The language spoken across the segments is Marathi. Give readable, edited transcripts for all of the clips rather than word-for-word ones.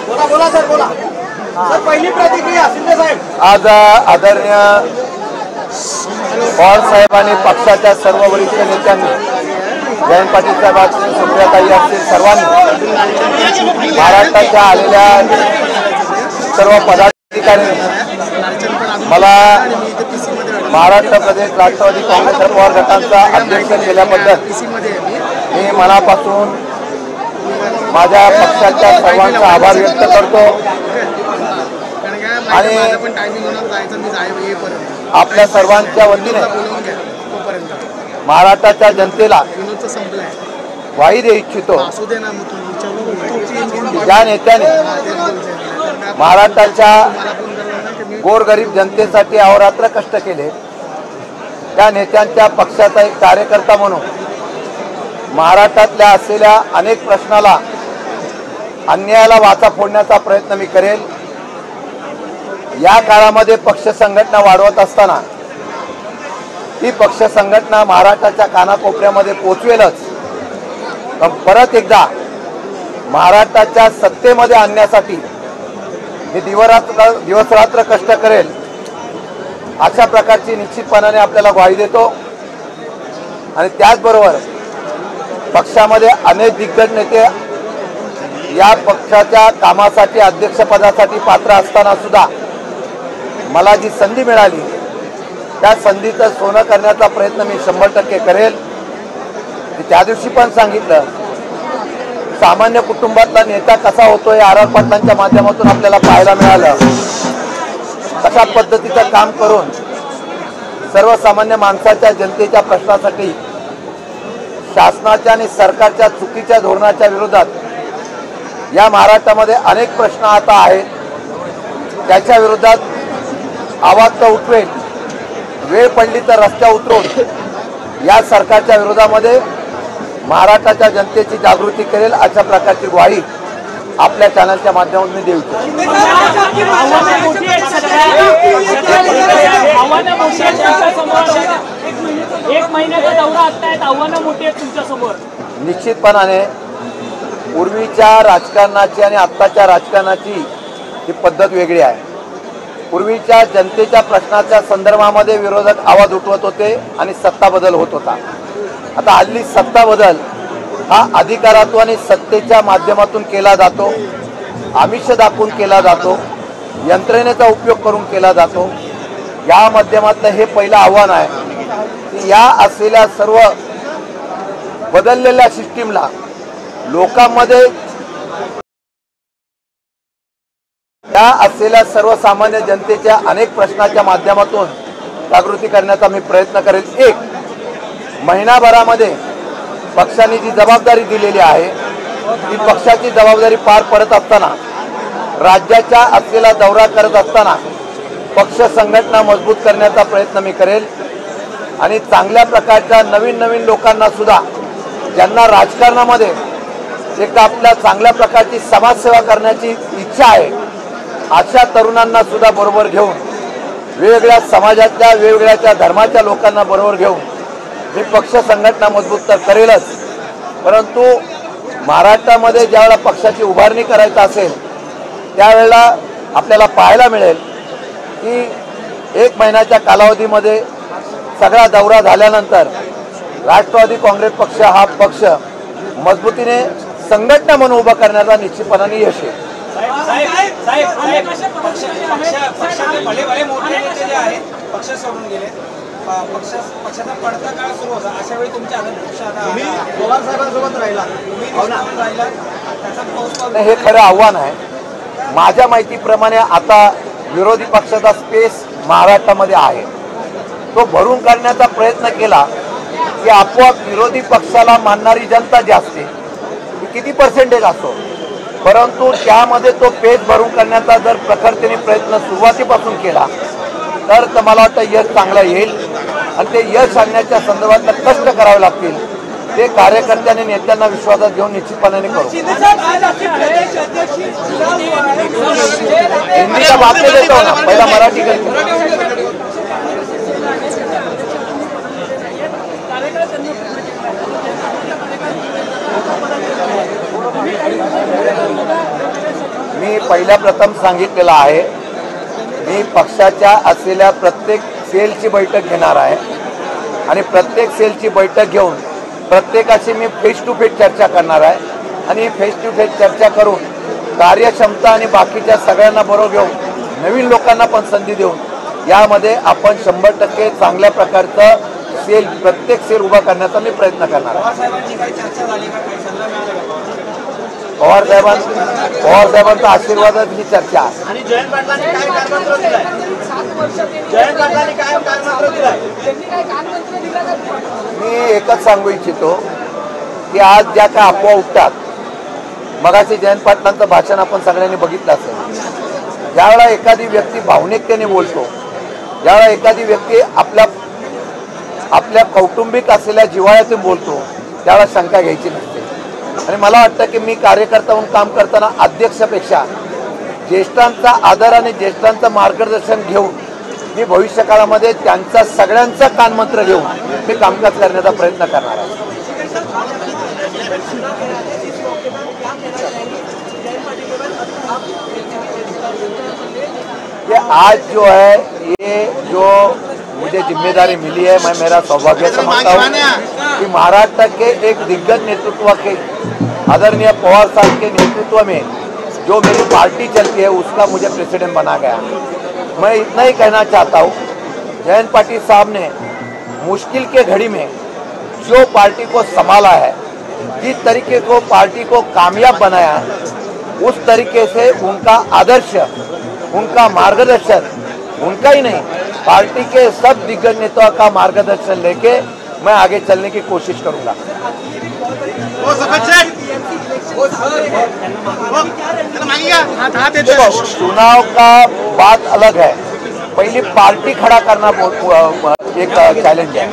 बोला बोला सर बोला सर पहिली प्रतिक्रिया शिंदे साहेब। आज आदरणीय पवार साहेब आणि पक्षाच्या सर्व वरिष्ठ नेत्यांनी जयंत पाटील साहेब असतील, सुप्रियाताई असतील, सर्वांनी महाराष्ट्राच्या आलेल्या सर्व पदाधिकाऱ्यांनी मला महाराष्ट्र प्रदेश राष्ट्रवादी काँग्रेस पवार गटांचा अध्यक्ष केल्याबद्दल मी मनापासून माझ्या पक्षाच्या सर्वांचा आभार व्यक्त करतो आणि आपल्या सर्वांच्या वतीने महाराष्ट्राच्या जनतेला ग्वाही देऊ इच्छितो। ज्या नेत्याने महाराष्ट्राच्या गोरगरीब जनतेसाठी अहोरात्र कष्ट केले, त्या नेत्यांच्या पक्षाचा एक कार्यकर्ता म्हणून महाराष्ट्रातल्या असलेल्या अनेक प्रश्नाला अन्यायाला वाचा फोडण्याचा प्रयत्न मी करेल। या काळामध्ये पक्ष संघटना वाढवत असताना ही पक्ष संघटना महाराष्ट्राच्या कानाकोपऱ्यामध्ये पोहोचवेलच, पण परत एकदा महाराष्ट्राच्या सत्तेमध्ये आणण्यासाठी मी दिवसरात्र कष्ट करेल, अशा प्रकारची निश्चितपणाने आपल्याला ग्वाही देतो। आणि त्याचबरोबर पक्षामध्ये अनेक दिग्गज नेते या पक्षाच्या कामासाठी अध्यक्षपदासाठी पात्र असताना सुद्धा मला जी संधी मिळाली त्या संधीचं सोनं करण्याचा प्रयत्न मी 100% करेल। त्या दिवशी पण सांगितलं, सामान्य कुटुंबातला नेता कसा होतो हे आर पाटलांच्या माध्यमातून आपल्याला पाहायला मिळालं। कशा पद्धतीचं काम करून सर्वसामान्य माणसाच्या जनतेच्या प्रश्नासाठी शासनाच्या आणि सरकारच्या चुकीच्या धोरणाच्या विरोधात या महाराष्ट्रामध्ये अनेक प्रश्न आता आहेत, त्याच्या विरोधात आवाज तर उठवेल, वेळ पडली तर रस्त्यावर उतरून या सरकारच्या विरोधामध्ये महाराष्ट्राच्या जनतेची जागृती करेल, अशा प्रकारची ग्वाही आपल्या चॅनलच्या माध्यमातून मी देऊ इच्छितो। एक महिन्याचा दौरा असतायत, आव्हानं मोठी आहेत तुमच्यासमोर। निश्चितपणाने पूर्वीच्या राजकारणाची आणि आत्ताच्या राजकारणाची ही पद्धत वेगळी आहे। पूर्वीच्या जनतेच्या प्रश्नाच्या संदर्भामध्ये विरोधक आवाज उठवत होते आणि सत्ता बदल होत होता। आता हल्ली सत्ता बदल हा अधिकारातून आणि सत्तेच्या माध्यमातून केला जातो, आमिष दाखवून केला जातो, यंत्रणेचा उपयोग करून केला जातो। या माध्यमातलं हे पहिलं आव्हान आहे की या असलेल्या सर्व बदललेल्या सिस्टीमला लोकांमध्ये या असलेल्या सर्वसामान्य जनतेच्या अनेक प्रश्नाच्या माध्यमातून जागृती करण्याचा मी प्रयत्न करेल। एक महिनाभरामध्ये पक्षाने जी जबाबदारी दिलेली आहे ती पक्षाची जबाबदारी पार पडत असताना, राज्याच्या असलेला दौरा करत असताना पक्ष संघटना मजबूत करण्याचा प्रयत्न मी करेल आणि चांगल्या प्रकारच्या नवीन लोकांना सुद्धा ज्यांना राजकारणामध्ये एक आपल्या चांगल्या प्रकारची समाजसेवा करण्याची इच्छा आहे, अशा तरुणांना सुद्धा बरोबर घेऊन वेगवेगळ्या समाजातल्या वेगवेगळ्या धर्माच्या लोकांना बरोबर घेऊन मी पक्ष संघटना मजबूत तर करेलच, परंतु महाराष्ट्रामध्ये ज्यावेळेला पक्षाची उभारणी करायची असेल त्यावेळेला आपल्याला पाहायला मिळेल की 1 महिन्याच्या कालावधीमध्ये सगळा दौरा झाल्यानंतर राष्ट्रवादी काँग्रेस पक्ष हा पक्ष मजबूतीने संघटना म्हणून उभा करण्याचा निश्चितपणाने यश आहे। पक्ष सोडून गेले, पक्षाचा पडता काळ सुरू होता, अशा वेळी तुमच्या पवार साहेबांसोबत राहिला, हे खरं आव्हान आहे। माझ्या माहितीप्रमाणे आता विरोधी पक्षाचा स्पेस महाराष्ट्रामध्ये आहे, तो भरून काढण्याचा प्रयत्न केला की आपोआप विरोधी पक्षाला मानणारी जनता जी असते ती किती पर्सेंटेज असो, परंतु त्यामध्ये तो पेज भरून काढण्याचा जर प्रखरतेने प्रयत्न सुरुवातीपासून केला तर मला वाटतं यश चांगलं येईल आणि ते यश आणण्याच्या संदर्भात कष्ट करावे लागतील, ते कार्यकर्त्यांनी नेत्यांना विश्वासात घेऊन निश्चितपणाने करू। हिंदीचा बातमी देतो ना, पहिला मराठी करतो। मी पहिल्या प्रथम सांगितलेलं आहे, मी पक्षाच्या असलेल्या प्रत्येक सेलची बैठक घेणार आहे आणि प्रत्येक सेलची बैठक घेऊन प्रत्येकाशी मी फेस टू फेस चर्चा करणार आहे आणि फेस टू फेस चर्चा करून कार्यक्षमता आणि बाकीच्या सगळ्यांना बरोबर घेऊन नवीन लोकांना पण संधी देऊन यामध्ये आपण 100% चांगल्या प्रकारचं सेल प्रत्येक सेल उभा करण्याचा मी प्रयत्न करणार आहे. पवार साहेबांचा आशीर्वादात ही चर्चा आहे. आणि जयंत पाटलांनी काय कागदपत्र दिलाय? जयंत पाटलांनी काय कागदपत्र दिलाय? मी एकच सांगू इच्छितो की आज ज्या काय अफवा उठतात, मगाशी जयंत पाटलांचं भाषण आपण सगळ्यांनी बघितलं असेल. ज्यावेळेला एखादी व्यक्ती भावनिकतेने बोलतो, ज्यावेळेला एखादी व्यक्ती आपल्या कौटुंबिक असलेल्या जिव्हाळ्यातून बोलतो, त्यावेळेला शंका घ्यायची नसते. आणि मला वाटतं की मी कार्यकर्ता म्हणून काम करताना अध्यक्षापेक्षा ज्येष्ठांचा आदर आणि ज्येष्ठांचं मार्गदर्शन घेऊन मी भविष्यकाळामध्ये त्यांचा सगळ्यांचा कानमंत्र घेऊन मी कामकाज करण्याचा प्रयत्न करणार आहे. ये आज जो है, ये जो मुझे जिम्मेदारी मिली है, मैं मेरा सौभाग्य समझता हूँ कि महाराष्ट्र के एक दिग्गज नेतृत्व के आदरणीय पवार साहब के नेतृत्व में जो मेरी पार्टी चलती है उसका मुझे प्रेसिडेंट बना गया. मैं इतना ही कहना चाहता हूँ, जयंत पाटिल साहब ने मुश्किल के घड़ी में जो पार्टी को संभाला है, जिस तरीके को पार्टी को कामयाब बनाया, उस तरीके से उनका आदर्श, उनका मार्गदर्शन, उनका ही नहीं पार्टी के सब दिग्गज नेताओं का मार्गदर्शन लेके मैं आगे चलने की कोशिश करूंगा. देखो, चुनाव का बात अलग है. पहली पार्टी खड़ा करना एक चैलेंज है.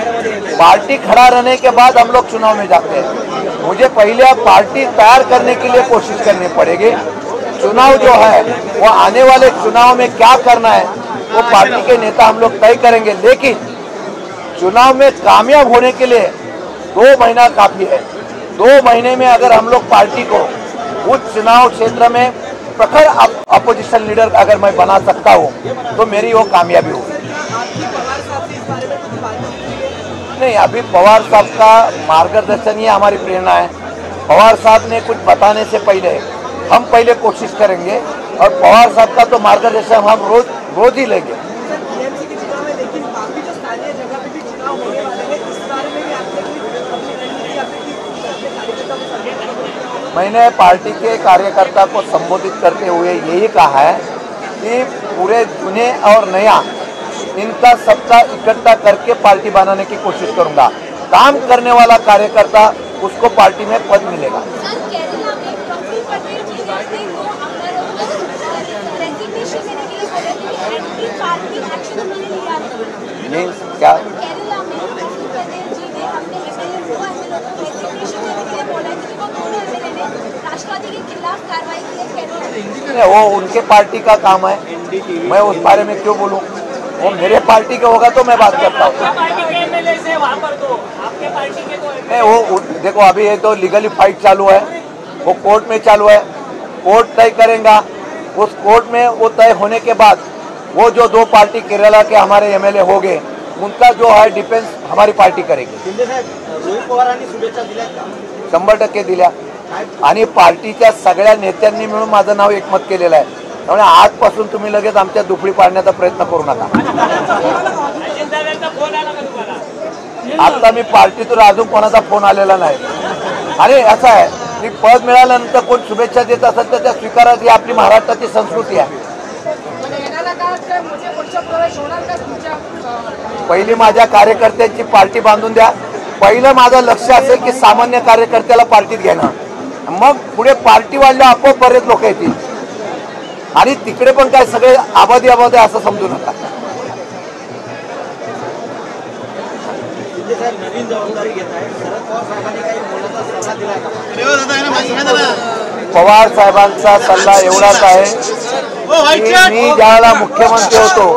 पार्टी खड़ा रहने के बाद हम लोग चुनाव में जाते हैं. मुझे पहले पार्टी तैयार करने के लिए कोशिश करनी पड़ेगी. चुनाव जो है वो आने वाले चुनाव में क्या करना है वो पार्टी के नेता हम लोग तय करेंगे. लेकिन चुनाव में कामयाब होने के लिए 2 महीना काफी है. 2 महीने में अगर हम लोग पार्टी को उस चुनाव क्षेत्र में प्रखर अपोजिशन लीडर अगर मैं बना सकता हूँ तो मेरी वो कामयाबी होगी. नहीं, अभी पवार साहब का मार्गदर्शन ही हमारी प्रेरणा है. पवार साहब ने कुछ बताने से पहले हम पहले कोशिश करेंगे और पवार साहब का तो मार्गदर्शन हम रोज ही लेंगे. मैंने पार्टी के कार्यकर्ता को संबोधित करते हुए यही कहा है कि पूरे जुने और नया इनका सबका इकट्ठा करके पार्टी बनाने की कोशिश करूंगा. काम करने वाला कार्यकर्ता उसको पार्टी में पद मिलेगा. मीन्स क्या? वो उनके पार्टी का काम है, मैं उस बारे में क्यों बोलूं? वो मेरे पार्टी का होगा तो मैं बात करता हूँ. नहीं, वो देखो अभी ये तो लीगली फाइट चालू है, वो कोर्ट में चालू है. कोर्ट तय करेगा. उस कोर्ट में वो तय होने के बाद वो जो 2 पार्टी केरला के हमारे एमएलए हो गए उनका जो है डिफेन्स हमारी पार्टी करेगी. रोहित पवारांनी शुभेच्छा दिल्या 100% दिल्या आणि पार्टीच्या सगळ्या नेत्यांनी मिळून माझं नाव एकमत केलेलं आहे. त्यामुळे आजपासून तुम्ही लगेच आमच्या दुफळी पाडण्याचा प्रयत्न करू नका. आता मी पार्टीतून अजून कोणाचा फोन आलेला नाही. आणि असं आहे की पद मिळाल्यानंतर कोण शुभेच्छा देत असेल तर त्या स्वीकारायची आपली महाराष्ट्राची संस्कृती आहे. पहिली माझ्या कार्यकर्त्यांची पार्टी बांधून द्या. पहिलं माझं लक्ष असेल की सामान्य कार्यकर्त्याला पार्टीत घेणं, मग पुढे पार्टी वाढल्या आपोआप बरेच लोक येतील. आणि तिकडे पण काय सगळे आबादी असं समजू नका. नवीन जबाबदारी घेत आहे. शरद पवार साहेबांनी काही बोलण्याचा सल्ला दिला? पवार साहेबांचा सल्ला एवढाच आहे की मी ज्यावेळेला मुख्यमंत्री होतो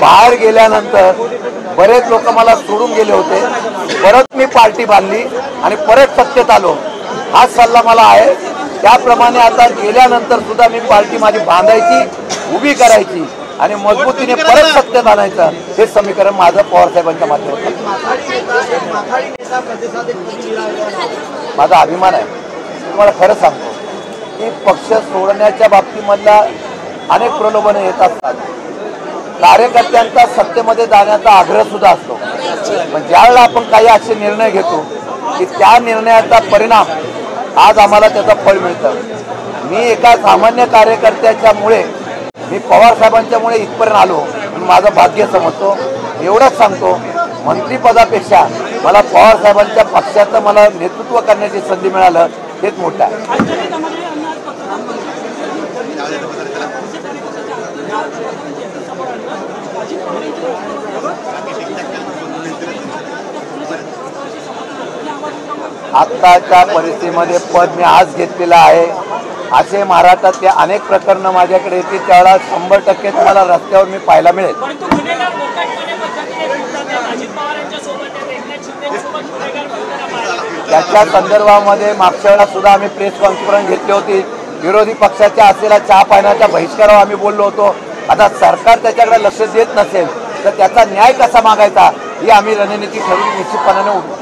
बाहेर गेल्यानंतर बरेच लोक मला सोडून गेले होते. परत मी पार्टी बांधली आणि परत सत्तेत आलो. हा सल्ला मला आहे त्याप्रमाणे आता गेल्यानंतर सुद्धा मी पार्टी माझी बांधायची, उभी करायची आणि मजबूतीने परत सत्तेत आणायचं, हे समीकरण माझं पवारसाहेबांच्या माध्यमातून. माझा अभिमान आहे. तुम्हाला खरं सांगतो की पक्ष सोडण्याच्या बाबतीमधला अनेक प्रलोभनं येत असतात. कार्यकर्त्यांचा सत्तेमध्ये जाण्याचा आग्रह सुद्धा असतो. पण ज्यावेळेला आपण काही असे निर्णय घेतो की त्या निर्णयाचा परिणाम आज आम्हाला त्याचं फळ मिळतं. मी एका सामान्य कार्यकर्त्याच्यामुळे, मी पवारसाहेबांच्यामुळे इथपर्यंत आलो म्हणून माझं भाग्य समजतो. एवढंच सांगतो, मंत्रिपदापेक्षा मला पवारसाहेबांच्या पक्षाचं मला नेतृत्व करण्याची संधी मिळालं हेच मोठं आहे. आत्ताच्या परिस्थितीमध्ये पद मी आज घेतलेलं आहे. असे महाराष्ट्रातले अनेक प्रकरणं माझ्याकडे येतील, त्यावेळेला 100% तुम्हाला रस्त्यावर मी पाहायला मिळेल. त्याच्या संदर्भामध्ये मागच्या वेळेला सुद्धा आम्ही प्रेस कॉन्फरन्स घेतली होती. विरोधी पक्षाच्या असलेल्या चहा पाण्याच्या बहिष्कारावर आम्ही बोललो होतो. आता सरकार त्याच्याकडे लक्ष देत नसेल तर त्याचा न्याय कसा मागायचा ही आम्ही रणनीती ठरवून निश्चितपणाने उभू.